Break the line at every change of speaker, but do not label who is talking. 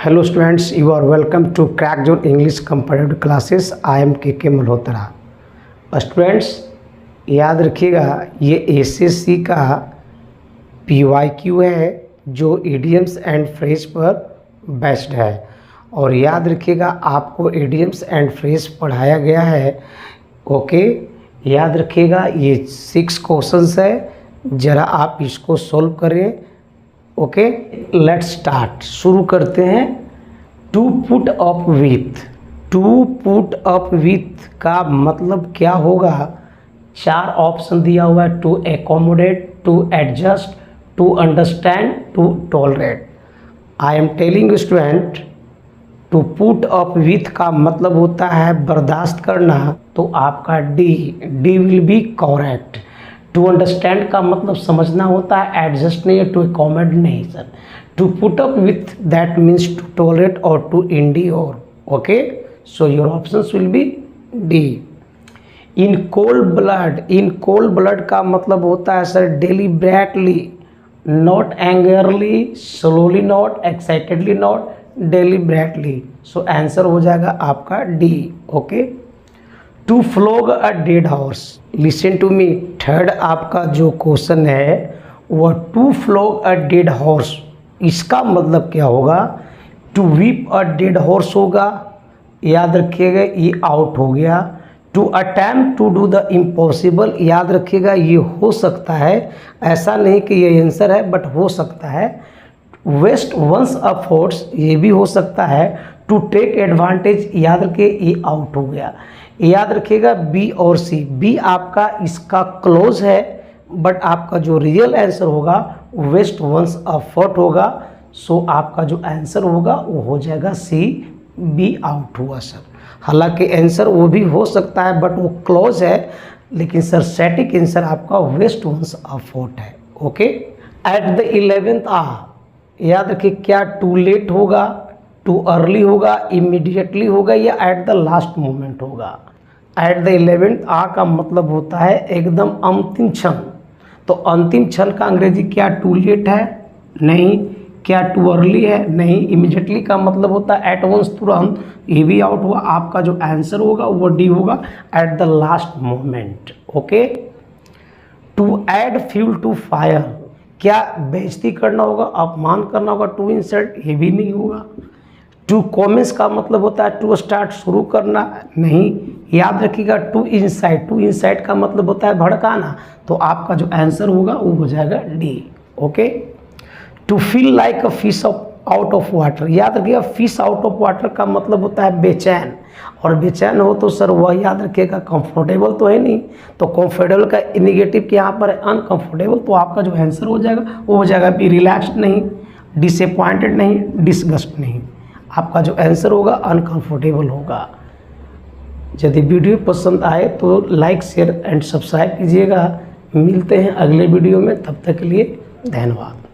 Hello students, you are welcome to Crack Zone English Comparative Classes. I am KK Malhotra. Students याद रखिएगा ये SSC का PYQ है जो इडियम्स एंड फ्रेज पर बेस्ड है। और याद रखिएगा आपको इडियम्स एंड फ्रेज पढ़ाया गया है। ओके, याद रखिएगा ये 6 क्वेश्चंस है, ज़रा आप इसको सॉल्व करें। ओके, लेट्स स्टार्ट, शुरू करते हैं। To put up with, to put up with का मतलब क्या होगा? 4 ऑप्शन दिया हुआ है। To accommodate, to adjust, to understand, to tolerate. I am telling student, to put up with का मतलब होता है बर्दाश्त करना, तो आपका D will be correct. To understand का मतलब समझना होता है, एडजस्ट नहीं है, टू अकोमोडेट नहीं sir. To put up with that means to tolerate और to endure. Okay, so your options will be D. In cold blood, in cold blood का मतलब होता है sir deliberately, not angrily, slowly not, excitedly not, deliberately. So answer हो जाएगा आपका D. Okay, to flog a dead horse, listen to me. Third आपका जो question है वह to flog a dead horse, इसका मतलब क्या होगा? To whip a dead horse होगा। याद रखिएगा ये आउट हो गया। To attempt to do the impossible, याद रखिएगा ये हो सकता है, ऐसा नहीं कि ये आंसर है बट हो सकता है। वेस्ट वंस एफर्ट्स, ये भी हो सकता है। टू टेक एडवांटेज, याद रखिए ये आउट हो गया। याद रखिएगा बी और सी, बी आपका इसका क्लोज है बट आपका जो रियल आंसर होगा वेस्ट वंस एफर्ट होगा। सो आपका जो आंसर होगा वो हो जाएगा सी, बी आउट हुआ सर। हालांकि आंसर वो भी हो सकता है बट वो क्लोज है, लेकिन सर सैटिक आंसर आपका वेस्ट वंस एफर्ट है। Okay, at the 11th hour, याद रखिए क्या टू लेट होगा, टू अर्ली होगा, इमीडिएटली होगा या एट द लास्ट मोमेंट होगा? एट द 11th आवर का मतलब होता है एकदम अंतिम क्षण। तो अंतिम क्षण का अंग्रेजी क्या टू लेट है? नहीं। क्या टू अर्ली है? नहीं। इमीडिएटली का मतलब होता है एट वंस, तुरंत, ये भी आउट हुआ। आपका जो आंसर होगा वो डी होगा, at the last moment. Okay, to add fuel to fire, क्या बेइज्जती करना होगा, अपमान करना होगा? टू इंसल्ट, ये भी नहीं होगा। टू कॉमेंस का मतलब होता है टू स्टार्ट, शुरू करना, नहीं। याद रखिएगा टू इनसाइड, टू इनसाइड का मतलब होता है भड़काना, तो आपका जो आंसर होगा वो हो जाएगा D. Okay, to feel like a fish out of water, याद रखिएगा फिश आउट ऑफ वाटर का मतलब होता है बेचैन, और बेचैन हो तो सर वह याद रखिएगा कंफर्टेबल तो है नहीं, तो कंफर्टेबल का निगेटिव के यहाँ पर अनकंफर्टेबल, तो आपका जो आंसर हो जाएगा वो हो जाएगा बी, रिलैक्स्ड नहीं, डिसअपॉइंटेड नहीं, डिसगस्ट नहीं। आपका जो आंसर होगा अनकंफर्टेबल होगा। यदि वीडियो पसंद आए तो लाइक, शेयर एंड सब्सक्राइब कीजिएगा। मिलते हैं अगले वीडियो में, तब तक के लिए धन्यवाद।